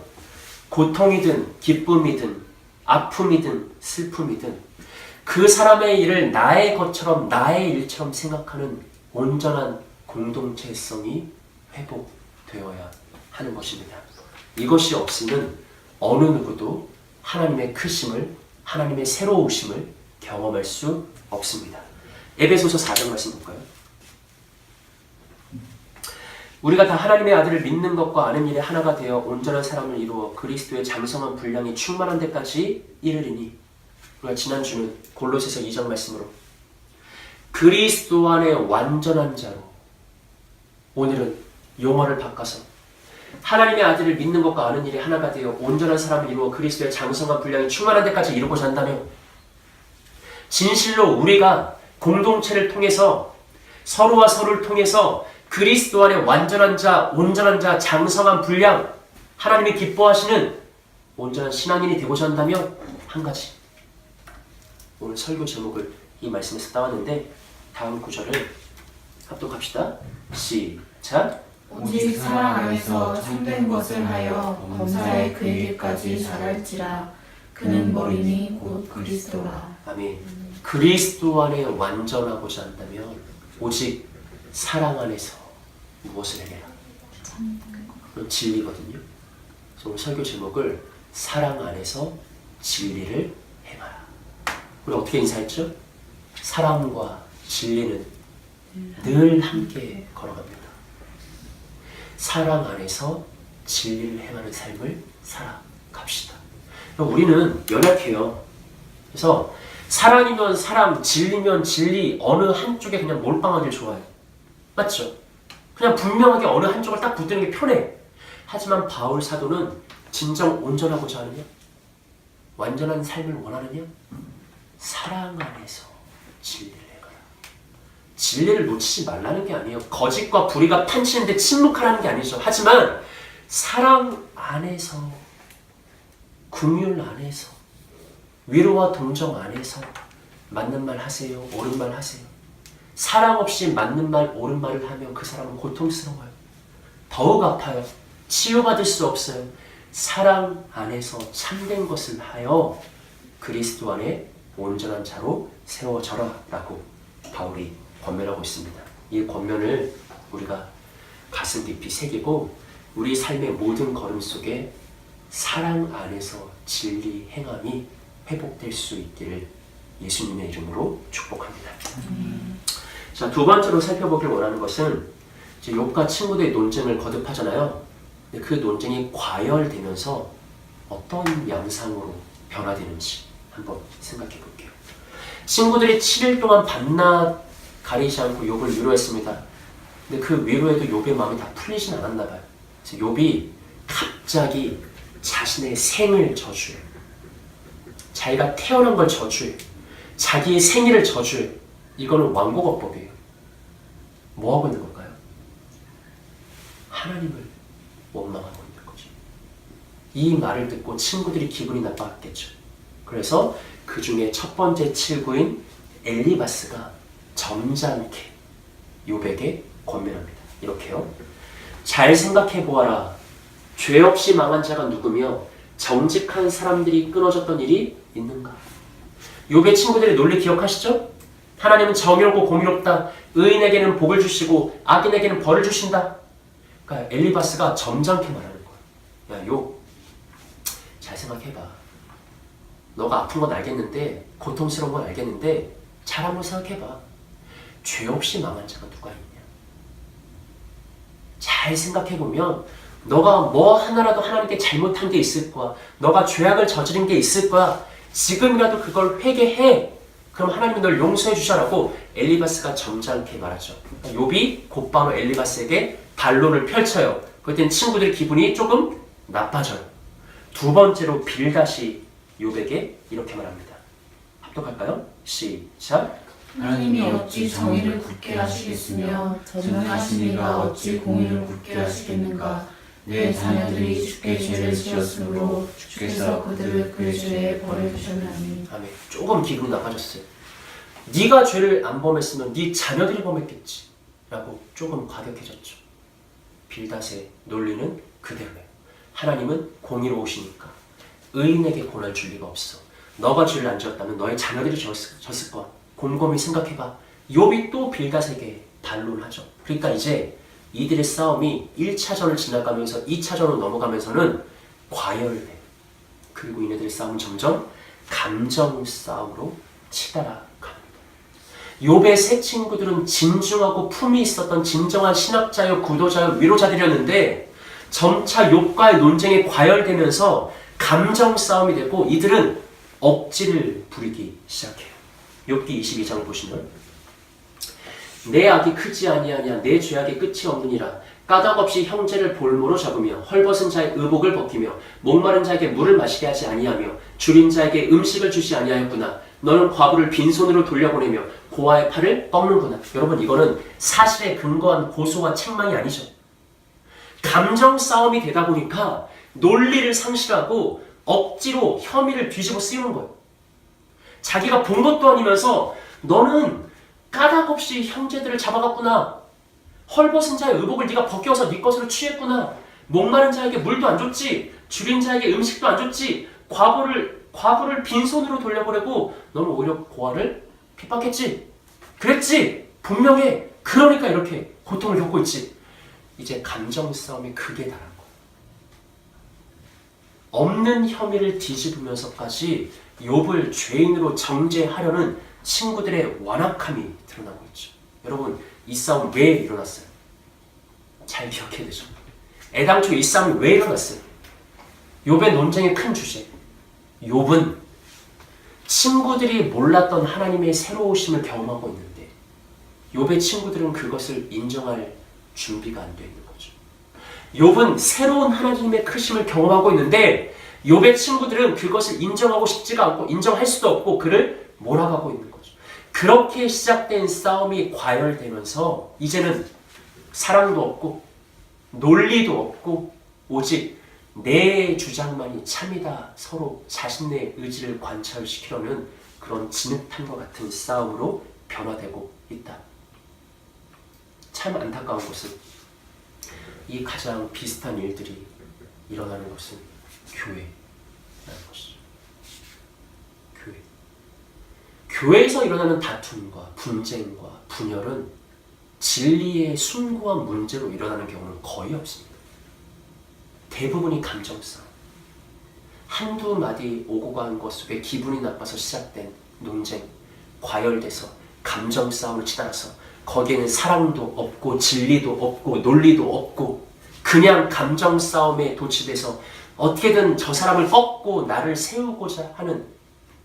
고통이든 기쁨이든 아픔이든 슬픔이든 그 사람의 일을 나의 것처럼 나의 일처럼 생각하는 온전한 공동체성이 회복되어야 하는 것입니다. 이것이 없이는 어느 누구도 하나님의 크심을, 하나님의 새로우심을 경험할 수 없습니다. 에베소서 4장 말씀 볼까요? 우리가 다 하나님의 아들을 믿는 것과 아는 일에 하나가 되어 온전한 사람을 이루어 그리스도의 장성한 분량이 충만한 데까지 이르리니, 우리가 지난주는 골로새서 2장 말씀으로 그리스도 안에 완전한 자로, 오늘은 용어를 바꿔서 하나님의 아들을 믿는 것과 아는 일에 하나가 되어 온전한 사람을 이루어 그리스도의 장성한 분량이 충만한 데까지 이루고자 한다면, 진실로 우리가 공동체를 통해서 서로와 서로를 통해서 그리스도 안에 완전한 자, 온전한 자, 장성한 분량, 하나님이 기뻐하시는 온전한 신앙인이 되고자 한다면 한 가지, 오늘 설교 제목을 이 말씀에서 따왔는데 다음 구절을 합독합시다. 시작. 오직 사랑 안에서 참된 것을 하여 범사에 그에게까지 자랄지라. 그는 머리니 곧 그리스도라. 아멘. 그리스도 안에 완전하고자 한다면 오직 사랑 안에서 무엇을 해내라? 그건 진리거든요. 그래서 오늘 설교 제목을 사랑 안에서 진리를 행하라. 우리 어떻게 인사했죠? 사랑과 진리는 늘 함께 걸어갑니다. 사랑 안에서 진리를 행하는 삶을 살아갑시다. 우리는 연약해요. 그래서 사랑이면 사랑, 진리면 진리, 어느 한쪽에 그냥 몰빵하길 좋아해요. 맞죠? 그냥 분명하게 어느 한쪽을 딱 붙드는 게 편해. 하지만 바울 사도는 진정 온전하고자 하느냐? 완전한 삶을 원하느냐? 사랑 안에서 진리를 해가라. 진리를 놓치지 말라는 게 아니에요. 거짓과 불의가 판치는데 침묵하라는 게 아니죠. 하지만 사랑 안에서, 긍휼 안에서, 위로와 동정 안에서 맞는 말 하세요. 옳은 말 하세요. 사랑 없이 맞는 말, 옳은 말을 하면 그 사람은 고통스러워요. 더욱 아파요. 치유받을 수 없어요. 사랑 안에서 참된 것을 하여 그리스도 안에 온전한 자로 세워져라 라고 바울이 권면하고 있습니다. 이 권면을 우리가 가슴 깊이 새기고 우리 삶의 모든 걸음 속에 사랑 안에서 진리 행함이 회복될 수 있기를 예수님의 이름으로 축복합니다. 자, 두 번째로 살펴보길 원하는 것은 이제 욥과 친구들의 논쟁을 거듭하잖아요. 근데 그 논쟁이 과열되면서 어떤 양상으로 변화되는지 한번 생각해 볼게요. 친구들이 7일 동안 밤낮 가리지 않고 욥을 위로했습니다. 근데 그 위로에도 욥의 마음이 다 풀리진 않았나 봐요. 그래서 욥이 갑자기 자신의 생을 저주해. 자기가 태어난 걸 저주해. 자기의 생일을 저주해. 이거는 완고법이에요. 뭐 하고 있는 걸까요? 하나님을 원망하고 있는 거죠. 이 말을 듣고 친구들이 기분이 나빴겠죠. 그래서 그 중에 첫 번째 칠구인 엘리바스가 점잖게 욥에게 권면합니다. 이렇게요. 잘 생각해 보아라. 죄 없이 망한 자가 누구며 정직한 사람들이 끊어졌던 일이 있는가? 욥의 친구들의 논리 기억하시죠? 하나님은 정의롭고 공의롭다. 의인에게는 복을 주시고 악인에게는 벌을 주신다. 그러니까 엘리바스가 점잖게 말하는 거야. 야, 욥, 잘 생각해봐. 너가 아픈 건 알겠는데, 고통스러운 건 알겠는데 잘 한번 생각해봐. 죄 없이 망한 자가 누가 있냐? 잘 생각해보면 너가 뭐 하나라도 하나님께 잘못한 게 있을 거야. 너가 죄악을 저지른 게 있을 거야. 지금이라도 그걸 회개해. 그럼 하나님이 널 용서해 주시라고 엘리바스가 점잖게 말하죠. 욥이 곧바로 엘리바스에게 반론을 펼쳐요. 그때는 친구들의 기분이 조금 나빠져요. 두 번째로 빌닷이 욥에게 이렇게 말합니다. 합독할까요? 시작. 하나님이 어찌 정의를 굳게 하시겠으며 전능하신 이가 어찌 공의를 굳게 하시겠는가. 내 자녀들이 주께 죄를 지었으므로 주께서 그들을 그 죄에 벌을 주셨나니. 아멘. 조금 기분이 나빠졌어요. 네가 죄를 안 범했으면 네 자녀들이 범했겠지 라고 조금 과격해졌죠. 빌닷의 논리는 그대로예요. 하나님은 공의로우시니까 의인에게 고난을 줄 리가 없어. 너가 죄를 안 지었다면 너의 자녀들이 졌을 거야. 곰곰이 생각해봐. 욥이 또 빌닷에게 반론하죠. 그러니까 이제 이들의 싸움이 1차전을 지나가면서 2차전으로 넘어가면서는 과열돼. 그리고 이네들의 싸움은 점점 감정 싸움으로 치달아 갑니다. 욥의 세 친구들은 진중하고 품이 있었던 진정한 신학자요, 구도자요, 위로자들이었는데 점차 욥과의 논쟁이 과열되면서 감정 싸움이 되고 이들은 억지를 부리기 시작해요. 욥기 22장을 보시면 내 악이 크지 아니하냐 내 죄악의 끝이 없느니라. 까닭없이 형제를 볼모로 잡으며 헐벗은 자의 의복을 벗기며 목마른 자에게 물을 마시게 하지 아니하며 줄인 자에게 음식을 주지 아니하였구나. 너는 과부를 빈손으로 돌려보내며 고아의 팔을 꺾는구나. 여러분, 이거는 사실에 근거한 고소와 책망이 아니죠. 감정 싸움이 되다 보니까 논리를 상실하고 억지로 혐의를 뒤집어 씌우는 거예요. 자기가 본 것도 아니면서 너는 까닭없이 형제들을 잡아갔구나. 헐벗은 자의 의복을 네가 벗겨서 네 것으로 취했구나. 목마른 자에게 물도 안 줬지. 줄인 자에게 음식도 안 줬지. 과부를 빈손으로 돌려보내고 너는 오히려 고아를 핍박했지. 그랬지. 분명해. 그러니까 이렇게 고통을 겪고 있지. 이제 감정 싸움이 극에 달한 거야. 없는 혐의를 뒤집으면서까지 욥을 죄인으로 정죄하려는 친구들의 완악함이 드러나고 있죠. 여러분, 이 싸움 왜 일어났어요? 잘 기억해야 되죠. 애당초 이 싸움이 왜 일어났어요? 욥의 논쟁의 큰 주제. 욥은 친구들이 몰랐던 하나님의 새로우심을 경험하고 있는데 욥의 친구들은 그것을 인정할 준비가 안 돼 있는 거죠. 욥은 새로운 하나님의 크심을 경험하고 있는데 욥의 친구들은 그것을 인정하고 싶지가 않고 인정할 수도 없고 그를 몰아가고 있는 거죠. 그렇게 시작된 싸움이 과열되면서 이제는 사랑도 없고 논리도 없고 오직 내 주장만이 참이다. 서로 자신의 의지를 관철시키려는 그런 진흙탕과 같은 싸움으로 변화되고 있다. 참 안타까운 것은 이 가장 비슷한 일들이 일어나는 것은 교회라는 것이죠. 교회에서 일어나는 다툼과 분쟁과 분열은 진리의 숭고한 문제로 일어나는 경우는 거의 없습니다. 대부분이 감정싸움. 한두 마디 오고 간 것 속에 기분이 나빠서 시작된 논쟁, 과열돼서 감정싸움을 치달아서 거기에는 사랑도 없고 진리도 없고 논리도 없고 그냥 감정싸움에 도취돼서 어떻게든 저 사람을 꺾고 나를 세우고자 하는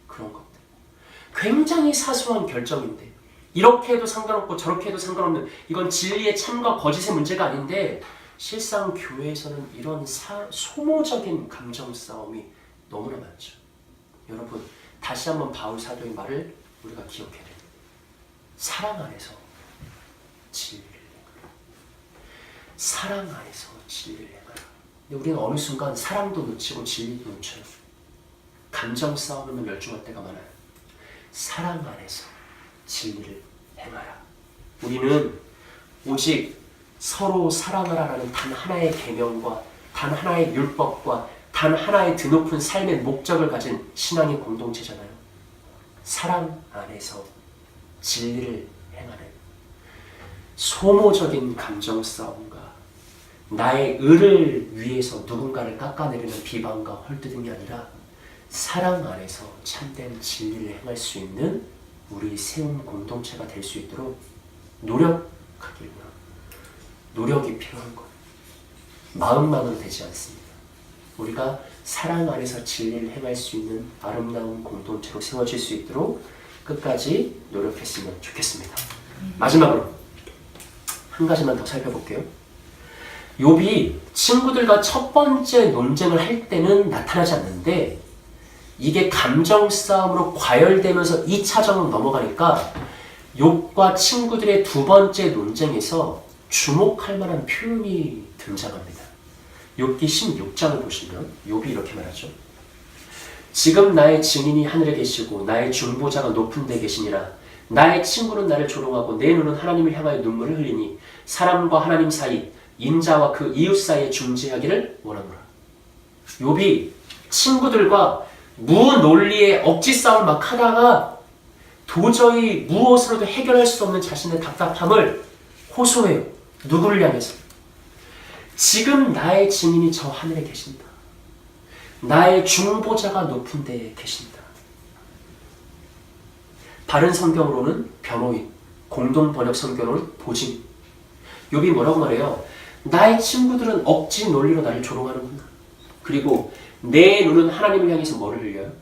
그런 것들. 굉장히 사소한 결정인데 이렇게 해도 상관없고 저렇게 해도 상관없는, 이건 진리의 참과 거짓의 문제가 아닌데 실상 교회에서는 이런 소모적인 감정 싸움이 너무나 많죠. 여러분, 다시 한번 바울 사도의 말을 우리가 기억해야 됩니다. 사랑 안에서 진리를 행하라. 사랑 안에서 진리를 행하라. 근데 우리는 어느 순간 사랑도 놓치고 진리도 놓쳐요. 감정 싸움에만 열중할 때가 많아요. 사랑 안에서 진리를 행하라. 우리는 오직 서로 사랑하라라는 단 하나의 계명과 단 하나의 율법과 단 하나의 드높은 삶의 목적을 가진 신앙의 공동체잖아요. 사랑 안에서 진리를 행하는 소모적인 감정 싸움과 나의 의를 위해서 누군가를 깎아내리는 비방과 헐뜯음이 아니라 사랑 안에서 참된 진리를 행할 수 있는 우리 세운 공동체가 될 수 있도록 노력하기를. 노력이 필요한 것. 마음만으로 되지 않습니다. 우리가 사랑 안에서 진리를 행할 수 있는 아름다운 공동체로 세워질 수 있도록 끝까지 노력했으면 좋겠습니다. 마지막으로 한 가지만 더 살펴볼게요. 욥이 친구들과 첫 번째 논쟁을 할 때는 나타나지 않는데 이게 감정 싸움으로 과열되면서 2차전으로 넘어가니까 욥과 친구들의 두 번째 논쟁에서 주목할 만한 표현이 등장합니다. 욥기 16장을 보시면 욥이 이렇게 말하죠. 지금 나의 증인이 하늘에 계시고 나의 중보자가 높은 데 계시니라. 나의 친구는 나를 조롱하고 내 눈은 하나님을 향하여 눈물을 흘리니 사람과 하나님 사이, 인자와 그 이웃 사이에 중재하기를 원하노라. 욥이 친구들과 무논리의 억지 싸움을 막 하다가 도저히 무엇으로도 해결할 수 없는 자신의 답답함을 호소해요. 누구를 향해서? 지금 나의 증인이 저 하늘에 계신다. 나의 중보자가 높은 데에 계신다. 바른 성경으로는 변호인, 공동 번역 성경으로는 보증. 욥이 뭐라고 말해요? 나의 친구들은 억지 논리로 나를 조롱하는구나. 그리고 내 눈은 하나님을 향해서 뭐를 흘려요?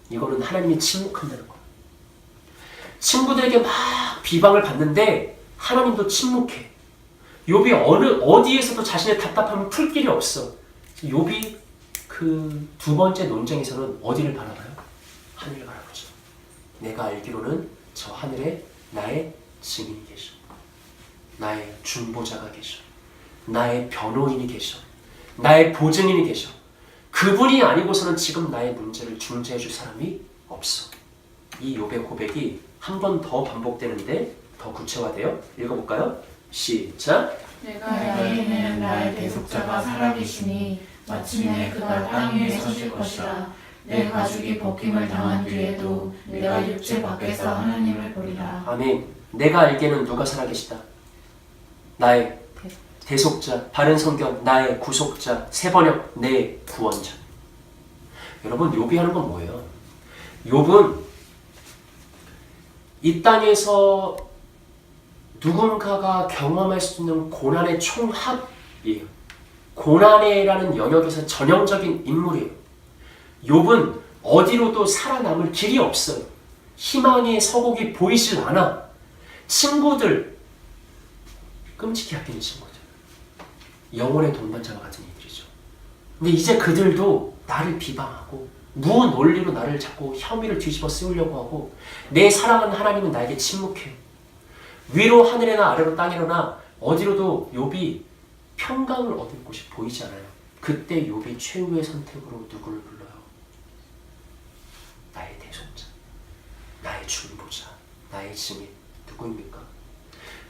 이거는 하나님이 침묵한다는 거야. 친구들에게 막 비방을 받는데 하나님도 침묵해. 욥이 어디에서도 자신의 답답함을 풀 길이 없어. 욥이 그 두 번째 논쟁에서는 어디를 바라봐요? 하늘을 바라보죠. 내가 알기로는 저 하늘에 나의 증인이 계셔. 나의 중보자가 계셔. 나의 변호인이 계셔. 나의 보증인이 계셔. 그분이 아니고서는 지금 나의 문제를 중재해 줄 사람이 없어. 이 욥의 고백이 한 번 더 반복되는데 더 구체화돼요. 읽어볼까요? 시작. 내가 알기에는 나의 대속자가 살아계시니 마침내 그가 땅 위에 서실 것이라. 내 가죽이 벗김을 당한 뒤에도 내가 육체 밖에서 하나님을 보리라. 아멘. 내가 알기에는 누가 살아계시다? 나의 대속자, 바른 성경, 나의 구속자, 새번역, 내 구원자. 여러분, 욥이 하는 건 뭐예요? 욥은 이 땅에서 누군가가 경험할 수 있는 고난의 총합이에요. 고난이라는 영역에서 전형적인 인물이에요. 욥은 어디로도 살아남을 길이 없어요. 희망의 서곡이 보이질 않아. 친구들, 끔찍히 아끼는 친구들, 영혼의 동반자와 같은 이들이죠. 근데 이제 그들도 나를 비방하고 무논리로 나를 자꾸 혐의를 뒤집어 쓰려고 하고 내 사랑하는 하나님은 나에게 침묵해요. 위로 하늘에나 아래로 땅이로나 어디로도 욥이 평강을 얻을 곳이 보이지 않아요. 그때 욥이 최후의 선택으로 누구를 불러요? 나의 대속자, 나의 중보자, 나의 증인. 누구입니까?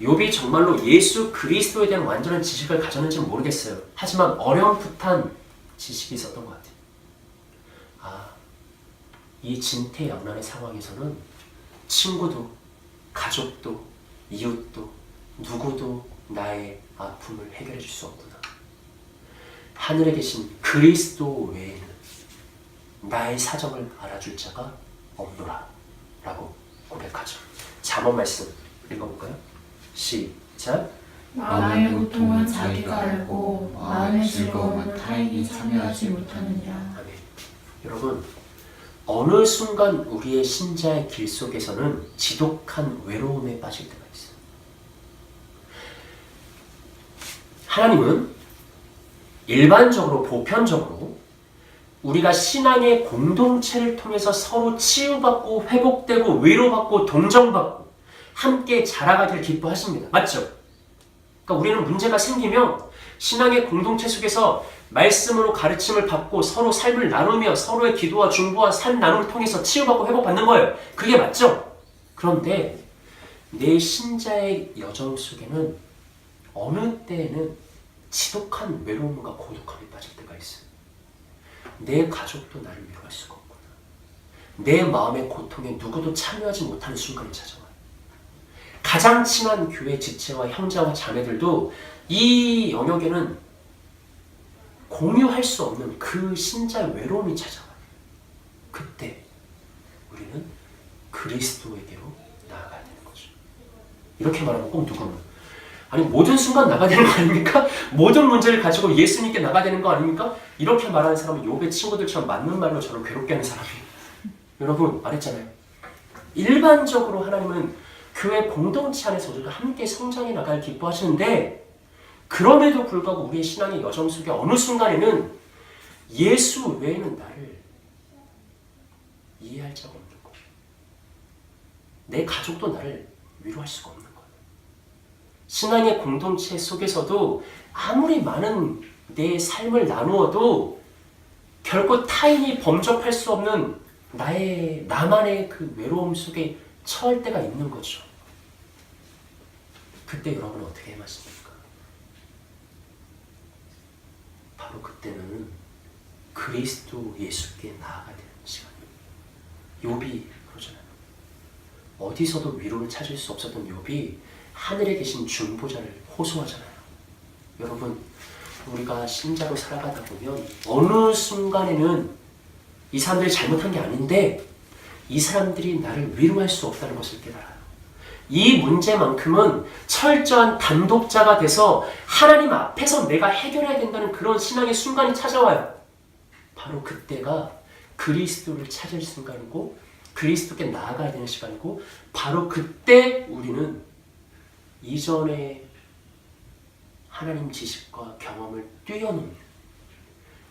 욥이 정말로 예수 그리스도에 대한 완전한 지식을 가졌는지는 모르겠어요. 하지만 어렴풋한 지식이 있었던 것 같아요. 이 진퇴양난의 상황에서는 친구도, 가족도, 이웃도, 누구도 나의 아픔을 해결해 줄 수 없구나. 하늘에 계신 그리스도 외에는 나의 사정을 알아줄 자가 없노라 라고 고백하죠. 잠언 말씀 읽어볼까요? 시작. 마음의 고통은 자기가 알고 마음의 즐거움은 타인이 참여하지 못하느니라. 아멘. 여러분, 어느 순간 우리의 신자의 길 속에서는 지독한 외로움에 빠질 때가 있어요. 하나님은 일반적으로 보편적으로 우리가 신앙의 공동체를 통해서 서로 치유받고 회복되고 위로받고 동정받고 함께 자라가기를 기뻐하십니다. 맞죠? 그러니까 우리는 문제가 생기면 신앙의 공동체 속에서 말씀으로 가르침을 받고 서로 삶을 나누며 서로의 기도와 중보와 삶 나눔을 통해서 치유받고 회복받는 거예요. 그게 맞죠? 그런데 내 신자의 여정 속에는 어느 때에는 지독한 외로움과 고독함에 빠질 때가 있어요. 내 가족도 나를 위로할 수가 없구나. 내 마음의 고통에 누구도 참여하지 못하는 순간이 찾아와요. 가장 친한 교회 지체와 형제와 자매들도 이 영역에는 공유할 수 없는 그 신자의 외로움이 찾아와요. 그때 우리는 그리스도에게로 나아가야 되는 거죠. 이렇게 말하면 꼭 누구는 아니 모든 순간 나가야 되는 거 아닙니까? 모든 문제를 가지고 예수님께 나가야 되는 거 아닙니까? 이렇게 말하는 사람은 욥의 친구들처럼 맞는 말로 저를 괴롭게 하는 사람이에요. 여러분 말했잖아요. 일반적으로 하나님은 교회 공동체 안에서 우리가 함께 성장해 나갈 기뻐하시는데 그럼에도 불구하고 우리의 신앙의 여정 속에 어느 순간에는 예수 외에는 나를 이해할 자가 없는 거예요. 내 가족도 나를 위로할 수가 없는 거예요. 신앙의 공동체 속에서도 아무리 많은 내 삶을 나누어도 결코 타인이 범접할 수 없는 나만의 그 외로움 속에 처할 때가 있는 거죠. 그때 여러분은 어떻게 해마십니까? 바로 그때는 그리스도 예수께 나아가야 되는 시간이에요. 욥이 그러잖아요. 어디서도 위로를 찾을 수 없었던 욥이 하늘에 계신 중보자를 호소하잖아요. 여러분, 우리가 신자로 살아가다 보면 어느 순간에는 이 사람들이 잘못한 게 아닌데 이 사람들이 나를 위로할 수 없다는 것을 깨달아요. 이 문제만큼은 철저한 단독자가 돼서 하나님 앞에서 내가 해결해야 된다는 그런 신앙의 순간이 찾아와요. 바로 그때가 그리스도를 찾을 순간이고 그리스도께 나아가야 되는 시간이고 바로 그때 우리는 이전의 하나님 지식과 경험을 뛰어넘는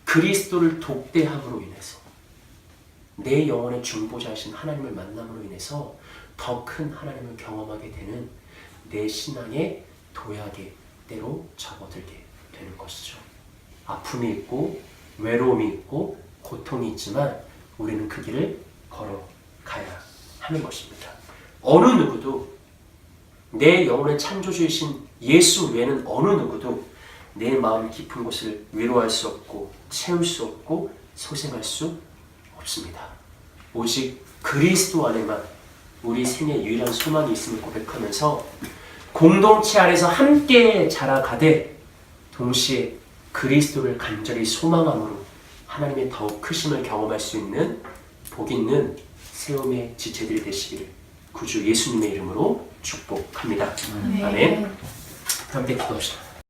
그리스도를 독대함으로 인해서 내 영혼의 중보자이신 하나님을 만남으로 인해서 더 큰 하나님을 경험하게 되는 내 신앙의 도약의 때로 접어들게 되는 것이죠. 아픔이 있고 외로움이 있고 고통이 있지만 우리는 그 길을 걸어가야 하는 것입니다. 어느 누구도 내 영혼의 창조주이신 예수 외에는 어느 누구도 내 마음 깊은 곳을 위로할 수 없고 채울 수 없고 소생할 수 없습니다. 오직 그리스도 안에만 우리 생의 유일한 소망이 있음을 고백하면서 공동체 안에서 함께 자라가되 동시에 그리스도를 간절히 소망함으로 하나님의 더욱 크심을 경험할 수 있는 복 있는 세움의 지체들이 되시기를 구주 예수님의 이름으로 축복합니다. 아멘. 함께 기도합시다.